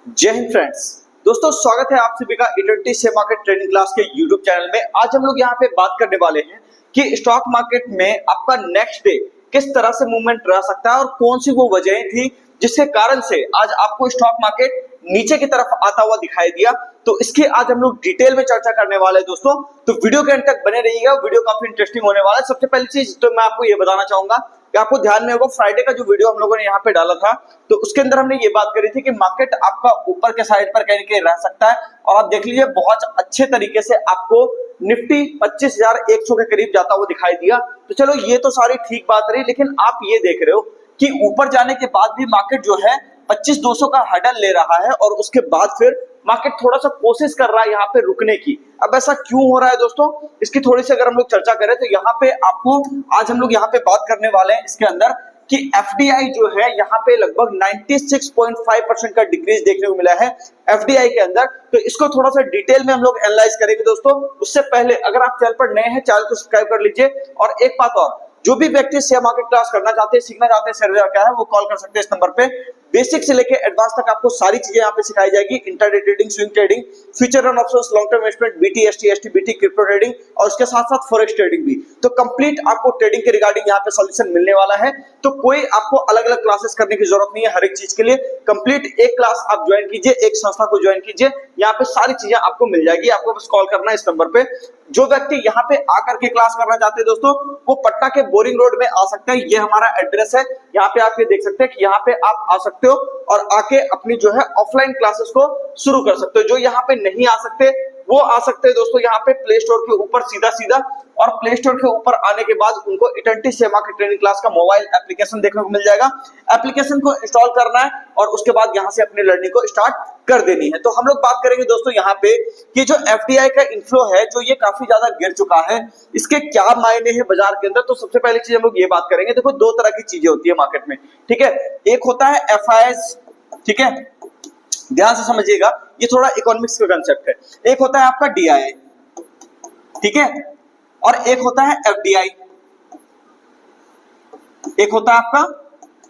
जय हिंद फ्रेंड्स। दोस्तों स्वागत है आप सभी का E20 share market trading class के यूट्यूब चैनल में। आज हम लोग यहाँ पे बात करने वाले हैं कि स्टॉक मार्केट में आपका नेक्स्ट डे किस तरह से मूवमेंट रह सकता है और कौन सी वो वजहें थी जिसके कारण से आज आपको स्टॉक मार्केट नीचे की तरफ आता हुआ दिखाई दिया। तो इसकी आज हम लोग डिटेल में चर्चा करने वाले हैं दोस्तों, तो वीडियो के अंत तक बने रहिएगा। वीडियो काफी इंटरेस्टिंग होने वाला है। सबसे पहली चीज तो मैं आपको ये बताना चाहूंगा कि आपको ध्यान में होगा फ्राइडे का जो वीडियो हम लोगों ने यहाँ पे डाला था, तो उसके अंदर हमने ये बात करी थी कि मार्केट आपका ऊपर के साइड पर कहीं ना कहीं रह सकता है और आप देख लीजिए बहुत अच्छे तरीके से आपको निफ्टी 25,100 के करीब जाता हुआ दिखाई दिया। तो चलो ये तो सारी ठीक बात रही, लेकिन आप ये देख रहे हो कि ऊपर जाने के बाद भी मार्केट जो है 25,200 का हर्डल ले रहा है और उसके बाद फिर मार्केट थोड़ा सा कोशिश कर रहा है यहाँ पे रुकने की। अब ऐसा क्यों हो रहा है दोस्तों, इसकी थोड़ी सी अगर हम लोग चर्चा करें तो यहाँ पे आपको आज हम लोग यहाँ पे बात करने वाले हैं इसके अंदर कि एफडीआई जो है यहाँ पे लगभग 96.5% का डिक्रीज देखने को मिला है एफडीआई के अंदर। तो इसको थोड़ा सा डिटेल में हम लोग एनालाइज करेंगे दोस्तों। उससे पहले अगर आप चैनल पर नए हैं चैनल को सब्सक्राइब कर लीजिए। और एक बात और, जो भी व्यक्ति शेयर मार्केट क्लास करना चाहते हैं, सीखना चाहते हैं शेयर बाजार क्या है, वो कॉल कर सकते हैं इस नंबर पे। बेसिक से लेके एडवांस तक आपको सारी चीजें यहाँ पे सिखाई जाएगी। Intraday trading, swing trading, future and options, long term investment, BT, ST, ST, BT, crypto trading और उसके साथ साथ फॉरेक्स ट्रेडिंग भी। तो कंप्लीट आपको ट्रेडिंग के रिगार्डिंग यहाँ पे सॉल्यूशन मिलने वाला है। तो कोई आपको अलग अलग क्लासेस करने की जरूरत नहीं है। हर एक चीज के लिए कंप्लीट एक क्लास आप ज्वाइन कीजिए, एक संस्था को ज्वाइन कीजिए, यहाँ पे सारी चीजें आपको मिल जाएगी। आपको बस कॉल करना है इस नंबर पे। जो व्यक्ति यहाँ पे आकर के क्लास करना चाहते हैं दोस्तों, वो पटना के बोरिंग रोड में आ सकते हैं। ये हमारा एड्रेस है। यहाँ पे आप ये देख सकते हैं कि यहाँ पे आप आ सकते हो और आके अपनी जो है ऑफलाइन क्लासेस को शुरू कर सकते हो। जो यहाँ पे नहीं आ सकते वो आ सकते हैं दोस्तों यहाँ पे प्ले स्टोर के ऊपर सीधा सीधा, और प्ले स्टोर के ऊपर आने के बाद उनको E20 share market trading class का मोबाइल एप्लीकेशन देखने को मिल जाएगा। एप्लीकेशन को इंस्टॉल करना है और उसके बाद यहाँ से अपनी लर्निंग को स्टार्ट कर देनी है। तो हम लोग बात करेंगे दोस्तों यहाँ पे कि जो एफडीआई का इन्फ्लो है जो ये काफी ज्यादा गिर चुका है, इसके क्या मायने हैं बाजार के अंदर। तो सबसे पहली चीज हम लोग ये बात करेंगे, देखो दो तरह की चीजें होती है मार्केट में, ठीक है। एक होता है एफआईएस, ठीक है, ध्यान से समझिएगा, ये थोड़ा इकोनॉमिक्स का कंसेप्ट है। एक होता है आपका डीआईआई, ठीक है, और एक होता है एफडीआई, एक होता है आपका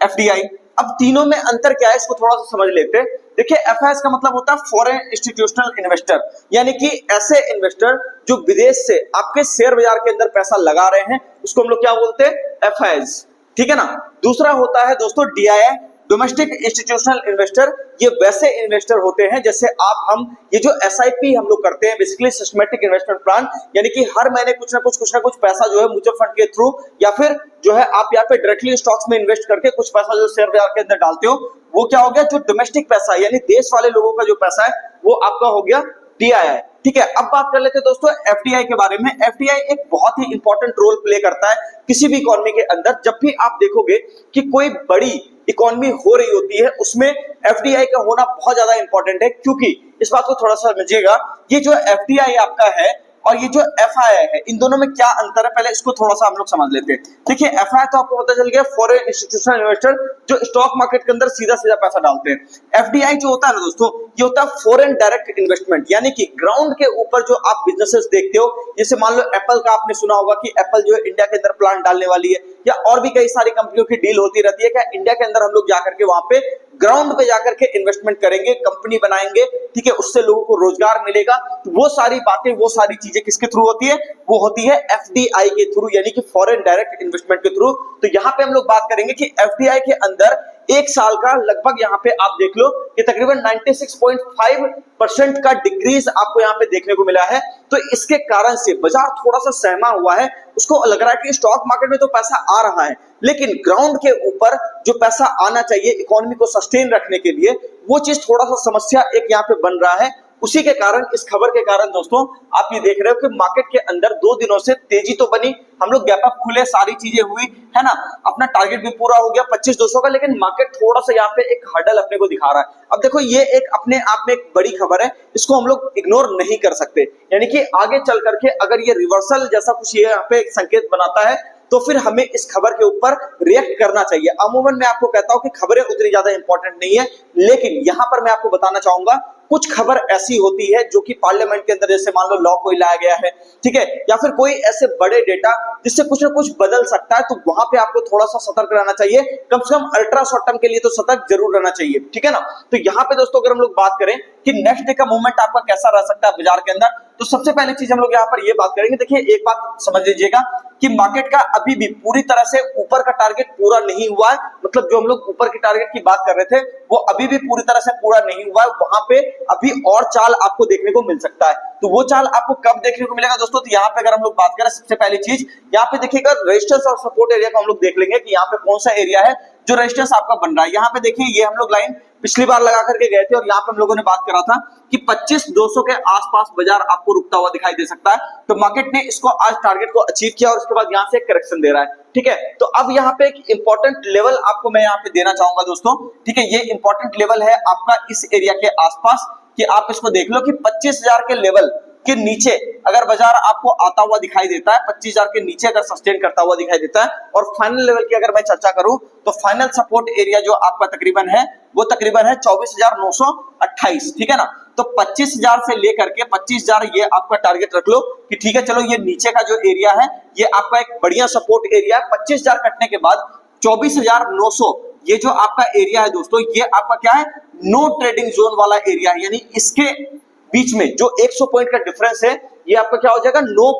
एफडीआई। अब तीनों में अंतर क्या है इसको थोड़ा सा समझ लेते हैं। देखिए एफआईएस का मतलब होता है फॉरेन इंस्टीट्यूशनल इन्वेस्टर, यानी कि ऐसे इन्वेस्टर जो विदेश से आपके शेयर बाजार के अंदर पैसा लगा रहे हैं, उसको हम लोग क्या बोलते हैं, एफआईएस, ठीक है ना। दूसरा होता है दोस्तों डीआईआई, डोमेस्टिक इंस्टीट्यूशनल इन्वेस्टर। ये वैसे इन्वेस्टर होते हैं जैसे आप हम ये जो एसआईपी हम लोग करते हैं, बेसिकली सिस्टमैटिक इन्वेस्टमेंट प्लान, यानी कि हर महीने कुछ ना कुछ पैसा जो है म्यूचुअल फंड के थ्रू या फिर जो है आप यहाँ पे डायरेक्टली स्टॉक्स में इन्वेस्ट करके कुछ पैसा जो शेयर बाजार के अंदर डालते हो, वो क्या हो गया, जो डोमेस्टिक पैसा यानी देश वाले लोगों का जो पैसा है वो आपका हो गया डीआईआई, ठीक है। अब बात कर लेते हैं दोस्तों एफडीआई के बारे में। एफडीआई एक बहुत ही इंपॉर्टेंट रोल प्ले करता है किसी भी इकोनॉमी के अंदर। जब भी आप देखोगे कि कोई बड़ी इकोनॉमी हो रही होती है, उसमें एफडीआई का होना बहुत ज्यादा इंपॉर्टेंट है। क्योंकि इस बात को थोड़ा सा समझिएगा, ये जो एफडीआई आपका है और ये जो एफआईआई है, इन दोनों में क्या अंतर है, पहले इसको थोड़ा सा हम लोग समझ लेते हैं। देखिए एफआईआई तो आपको पता चल गया, फॉरेन इंस्टीट्यूशनल इन्वेस्टर जो स्टॉक मार्केट के अंदर सीधा सीधा पैसा डालते हैं। एफडीआई जो होता है ना दोस्तों, ये होता है फॉरेन डायरेक्ट इन्वेस्टमेंट, यानी कि ग्राउंड के ऊपर जो आप बिजनेसेस देखते हो, जैसे मान लो एप्पल का आपने सुना होगा कि एप्पल जो है इंडिया के अंदर प्लांट डालने वाली है, या और भी कई सारी कंपनियों की डील होती रहती है। क्या इंडिया के अंदर हम लोग जाकर के वहां पे ग्राउंड पे जाकर के इन्वेस्टमेंट करेंगे, कंपनी बनाएंगे, ठीक है, उससे लोगों को रोजगार मिलेगा। तो वो सारी बातें, वो सारी चीजें किसके थ्रू होती है, वो होती है एफडीआई के थ्रू, यानी कि फॉरेन डायरेक्ट इन्वेस्टमेंट के थ्रू। तो यहाँ पे हम लोग बात करेंगे कि एफडीआई के अंदर एक साल का लगभग यहाँ पे आप देख लो कि तकरीबन 96.5% का डिक्रीज आपको यहाँ पे देखने को मिला है। तो इसके कारण से बाजार थोड़ा सा सहमा हुआ है। उसको लग रहा है कि स्टॉक मार्केट में तो पैसा आ रहा है, लेकिन ग्राउंड के ऊपर जो पैसा आना चाहिए इकोनॉमी को सस्टेन रखने के लिए, वो चीज थोड़ा सा समस्या एक यहाँ पे बन रहा है। उसी के कारण, इस खबर के कारण दोस्तों आप ये देख रहे हो कि मार्केट के अंदर 2 दिनों से तेजी तो बनी, हम लोग गैप अप खुले, सारी चीजें हुई है ना, अपना टारगेट भी पूरा हो गया 25,200 का, लेकिन मार्केट थोड़ा सा यहाँ पे एक हर्डल अपने को दिखा रहा है। अब देखो ये एक अपने आप में एक बड़ी खबर है, इसको हम लोग इग्नोर नहीं कर सकते। यानी कि आगे चल करके अगर ये रिवर्सल जैसा कुछ ये यहाँ पे एक संकेत बनाता है, तो फिर हमें इस खबर के ऊपर रिएक्ट करना चाहिए। अमूमन मैं आपको कहता हूं कि खबरें उतनी ज्यादा इंपॉर्टेंट नहीं है, लेकिन यहां पर मैं आपको बताना चाहूंगा कुछ खबर ऐसी होती है जो कि पार्लियामेंट के अंदर, जैसे मान लो लॉ कोई लाया गया है, ठीक है, या फिर कोई ऐसे बड़े डेटा जिससे कुछ ना कुछ बदल सकता है, तो वहां पे आपको थोड़ा सा सतर्क रहना चाहिए। कम से कम अल्ट्रा शॉर्ट टर्म के लिए तो सतर्क जरूर रहना चाहिए, ठीक है ना। तो यहाँ पे दोस्तों अगर हम लोग बात करें कि नेक्स्ट डे का मूवमेंट आपका कैसा रह सकता है बाजार के अंदर, तो सबसे पहली चीज हम लोग यहाँ पर ये बात करेंगे। देखिए एक बात समझ लीजिएगा कि मार्केट का अभी भी पूरी तरह से ऊपर का टारगेट पूरा नहीं हुआ है, मतलब जो हम लोग ऊपर की टारगेट की बात कर रहे थे वो अभी भी पूरी तरह से पूरा नहीं हुआ है, वहां पे अभी और चाल आपको देखने को मिल सकता है। तो वो चाल आपको कब देखने को मिलेगा दोस्तों, तो यहाँ पे अगर हम लोग बात करें, सबसे पहली चीज यहाँ पे देखिएगा रेजिस्टेंस और सपोर्ट एरिया को हम लोग देख लेंगे कि यहाँ पे कौन सा एरिया है जो रेजिस्टेंस आपका बन रहा है। यहाँ पे देखिए ये हम लोग लाइन पिछली बार लगा करके गए थे और यहाँ पे हम लोगों ने बात करा था कि 25,200 के आसपास बाजार आपको रुकता हुआ दिखाई दे सकता है। तो मार्केट ने इसको आज टारगेट को अचीव किया और उसके बाद यहाँ से करेक्शन दे रहा है, ठीक है। तो अब यहाँ पे एक इंपॉर्टेंट लेवल आपको मैं यहाँ पे देना चाहूंगा दोस्तों, ठीक है। ये इंपॉर्टेंट लेवल है आपका इस एरिया के आसपास, कि आप इसको देख लो कि 25,000 के लेवल के नीचे अगर बाजार आपको आता हुआ दिखाई देता है, 25,000 के नीचे अगर सस्टेन करता हुआ दिखाई देता है, और फाइनल लेवल की अगर मैं चर्चा करूं तो फाइनल सपोर्ट एरिया जो आपका तकरीबन है वो तकरीबन है 24,928, ठीक है ना। तो 25,000 से लेकर के 25,000 ये आपका टारगेट रख लो कि ठीक है, चलो ये नीचे का जो एरिया है ये आपका एक बढ़िया सपोर्ट एरिया है। 25,000 कटने के बाद 24,900 ये जो आपका एरिया है दोस्तों, ये आपका क्या है, नो ट्रेडिंग जोन वाला एरिया है, यानी इसके बीच में जो 100 पॉइंट का डिफरेंस है ये आपका क्या हो जाएगा, नो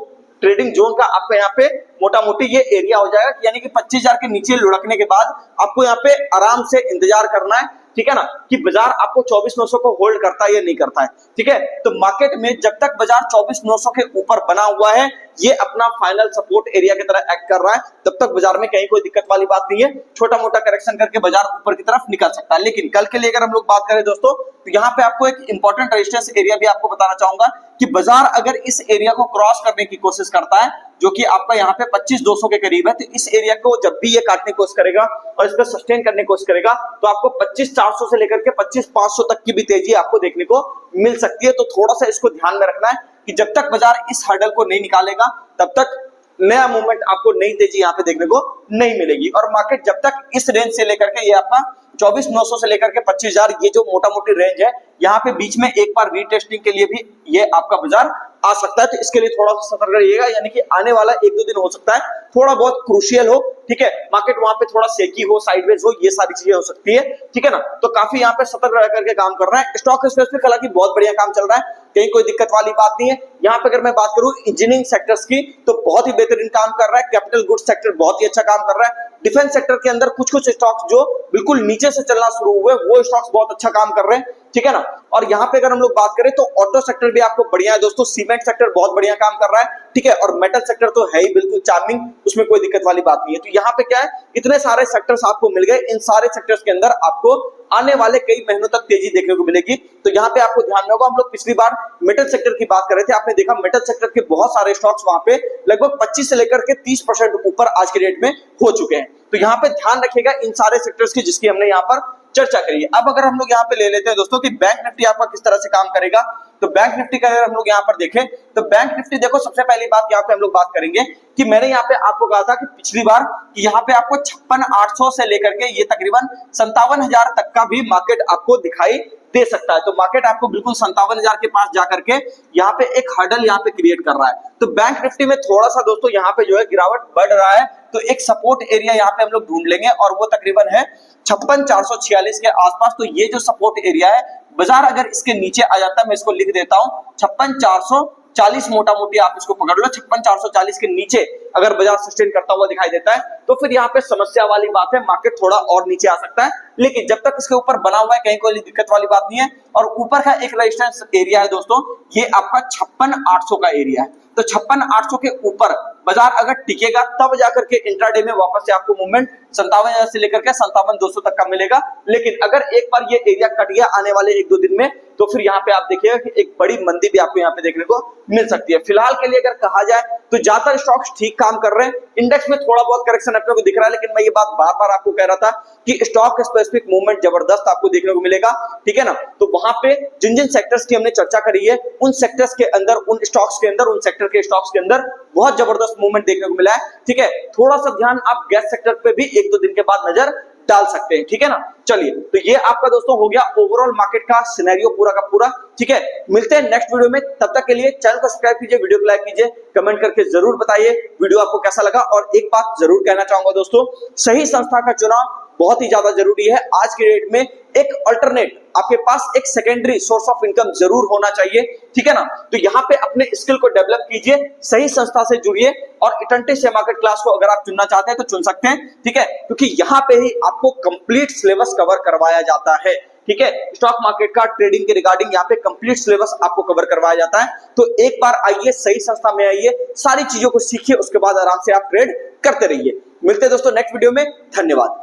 ट्रेडिंग जोन का आपका यहाँ पे मोटा मोटी ये एरिया हो जाएगा। यानी कि 25,000 के नीचे लुढ़कने के बाद आपको यहाँ पे आराम से इंतजार करना है, ठीक है ना, कि बाजार आपको 24,900 को होल्ड करता है या नहीं करता है, ठीक है। तो मार्केट में जब तक बाजार 24,900 के ऊपर बना हुआ है, ये अपना फाइनल सपोर्ट एरिया की तरह एक्ट कर रहा है, तब तक बाजार में कहीं कोई दिक्कत वाली बात नहीं है। छोटा मोटा करेक्शन करके बाजार ऊपर की तरफ निकल सकता है। लेकिन कल के लिए अगर हम लोग बात करें दोस्तों, तो यहाँ पे आपको एक इंपॉर्टेंट रेजिस्टेंस एरिया भी आपको बताना चाहूंगा कि बाजार अगर इस एरिया को क्रॉस करने की कोशिश करता है, जो कि आपका यहाँ पे 25,200 के करीब है, तो इस एरिया को जब भी ये काटने की कोशिश करेगा और इस पर सस्टेन करने की कोशिश करेगा, तो आपको 25,400 से लेकर के 25,500 तक की भी तेजी आपको देखने को मिल सकती है। तो थोड़ा सा इसको ध्यान में रखना है कि जब तक बाजार इस हर्डल को नहीं निकालेगा तब तक नया मूवमेंट आपको नई तेजी यहाँ पे देखने को नहीं मिलेगी। और मार्केट जब तक इस रेंज से लेकर के ये आपका 24,900 से लेकर के 25,000 ये जो मोटा मोटी रेंज है, यहाँ पे बीच में एक बार रीटेस्टिंग के लिए भी ये आपका बाजार आ सकता है। तो इसके लिए थोड़ा सा सतर्क रहिएगा, यानी कि आने वाला 1-2 दिन हो सकता है थोड़ा बहुत क्रूशियल हो, ठीक है, मार्केट वहां पे थोड़ा सेकी हो, साइडवेज हो, ये सारी चीजें हो सकती है, ठीक है ना। तो काफी यहाँ पे सतर्क रह करके काम कर रहा है। स्टॉक स्पेसिफिक हालांकि बहुत बढ़िया काम चल रहा है, कहीं कोई दिक्कत वाली बात नहीं है। यहाँ पे अगर मैं बात करूं इंजीनियरिंग सेक्टर्स की, तो बहुत ही बेहतरीन काम कर रहा है। कैपिटल गुड्स सेक्टर बहुत ही अच्छा काम कर रहा है। डिफेंस सेक्टर के अंदर कुछ कुछ स्टॉक्स जो बिल्कुल नीचे से चलना शुरू हुए, वो स्टॉक्स बहुत अच्छा काम कर रहे हैं, ठीक है ना। और यहाँ पे अगर हम लोग बात करें तो ऑटो सेक्टर भी आपको बढ़िया है दोस्तों, सीमेंट सेक्टर बहुत बढ़िया काम कर रहा है, ठीक है, और मेटल सेक्टर तो है ही बिल्कुल चार्मिंग, उसमें कोई दिक्कत वाली बात नहीं है। तो यहाँ पे क्या है, इतने सारे सेक्टर्स आपको मिल गए, इन सारे सेक्टर्स के अंदर आपको आने वाले कई महीनों तक तेजी देखने को मिलेगी। तो यहाँ पे आपको ध्यान होगा, हम लोग पिछली बार मेटल सेक्टर की बात कर रहे थे, आपने देखा मेटल सेक्टर के बहुत सारे स्टॉक्स वहां पे लगभग 25 से लेकर के 30% ऊपर आज के डेट में हो चुके हैं। तो यहाँ पे ध्यान रखिएगा इन सारे सेक्टर्स की जिसकी हमने यहाँ पर चर्चा करी है। अब अगर हम लोग यहाँ पे ले लेते हैं दोस्तों कि बैंक निफ्टी आपका किस तरह से काम करेगा, तो बैंक निफ्टी का अगर हम लोग यहाँ पर देखें तो बैंक निफ्टी देखो, सबसे पहली बात यहाँ पे हम लोग बात करेंगे कि मैंने यहाँ पे आपको कहा था कि पिछली बार कि यहाँ पे आपको 56,800 से लेकर के ये तकरीबन 57,000 तक का भी मार्केट आपको दिखाई दे सकता है। तो मार्केट आपको बिल्कुल 57,000 के पास जाकर के यहाँ पे एक हर्डल यहाँ पे क्रिएट कर रहा है। तो बैंक निफ्टी में थोड़ा सा दोस्तों यहाँ पे जो है गिरावट बढ़ रहा है, तो एक सपोर्ट एरिया यहाँ पे हम लोग ढूंढ लेंगे और वो तकरीबन है 56,446 के आसपास। तो ये जो सपोर्ट एरिया है, बाजार अगर इसके नीचे आ जाता है, मैं इसको लिख देता हूं 56,440 मोटा मोटी आप इसको पकड़ लो, 56,440 के नीचे अगर बाजार सस्टेन करता हुआ दिखाई देता है तो फिर यहाँ पे समस्या वाली बात है, मार्केट थोड़ा और नीचे आ सकता है। लेकिन जब तक इसके ऊपर बना हुआ है कहीं कोई दिक्कत वाली बात नहीं है। और ऊपर का एक रेजिस्टेंस एरिया है दोस्तों, ये आपका 56,800 का एरिया है। तो 56,800 के ऊपर बाजार अगर टिकेगा तब जाकर के इंट्राडे में वापस से आपको मूवमेंट 57,000 से लेकर के 57,200 तक का मिलेगा। लेकिन अगर एक बार ये एरिया कट गया आने वाले 1-2 दिन में, तो फिर यहाँ पे आप देखिएगा कि एक बड़ी मंदी भी आपको यहाँ पे देखने को मिल सकती है। फिलहाल के लिए अगर कहा जाए तो ज्यादातर स्टॉक्स ठीक काम कर रहे हैं, इंडेक्स में थोड़ा बहुत करेक्शन अपने को दिख रहा है, लेकिन मैं ये बात बार बार आपको कह रहा था कि स्टॉक स्पेसिफिक मूवमेंट जबरदस्त आपको देखने को मिलेगा, ठीक है ना। तो वहां पे जिन जिन सेक्टर्स की हमने चर्चा करी है, उन सेक्टर्स के अंदर, उन स्टॉक्स के अंदर, उन सेक्टर के स्टॉक्स के अंदर बहुत जबरदस्त मूवमेंट देखने को मिला है, ठीक है। थोड़ा सा ध्यान आप गैस सेक्टर पे भी 1-2 दिन के बाद नजर डाल सकते हैं, ठीक है ना। चलिए, तो ये आपका दोस्तों हो गया ओवरऑल मार्केट का सिनेरियो पूरा का पूरा, ठीक है। मिलते हैं नेक्स्ट वीडियो में, तब तक के लिए चैनल को सब्सक्राइब कीजिए, वीडियो को लाइक कीजिए, कमेंट करके जरूर बताइए वीडियो आपको कैसा लगा। और एक बात जरूर कहना चाहूंगा दोस्तों, सही संस्था का चुनाव बहुत ही ज्यादा जरूरी है। आज के डेट में एक अल्टरनेट आपके पास एक सेकेंडरी सोर्स ऑफ इनकम जरूर होना चाहिए, ठीक है ना। तो यहाँ पे अपने स्किल को डेवलप कीजिए, सही संस्था से जुड़िए, और इटंटी शेयर मार्केट क्लास को अगर आप चुनना चाहते हैं तो चुन सकते हैं, ठीक है, क्योंकि यहाँ पे ही आपको कंप्लीट सिलेबस कवर करवाया जाता है, ठीक है। स्टॉक मार्केट का ट्रेडिंग के रिगार्डिंग यहाँ पे कंप्लीट सिलेबस आपको कवर करवाया जाता है। तो एक बार आइए, सही संस्था में आइए, सारी चीजों को सीखिए, उसके बाद आराम से आप ट्रेड करते रहिए। मिलते हैं दोस्तों नेक्स्ट वीडियो में, धन्यवाद।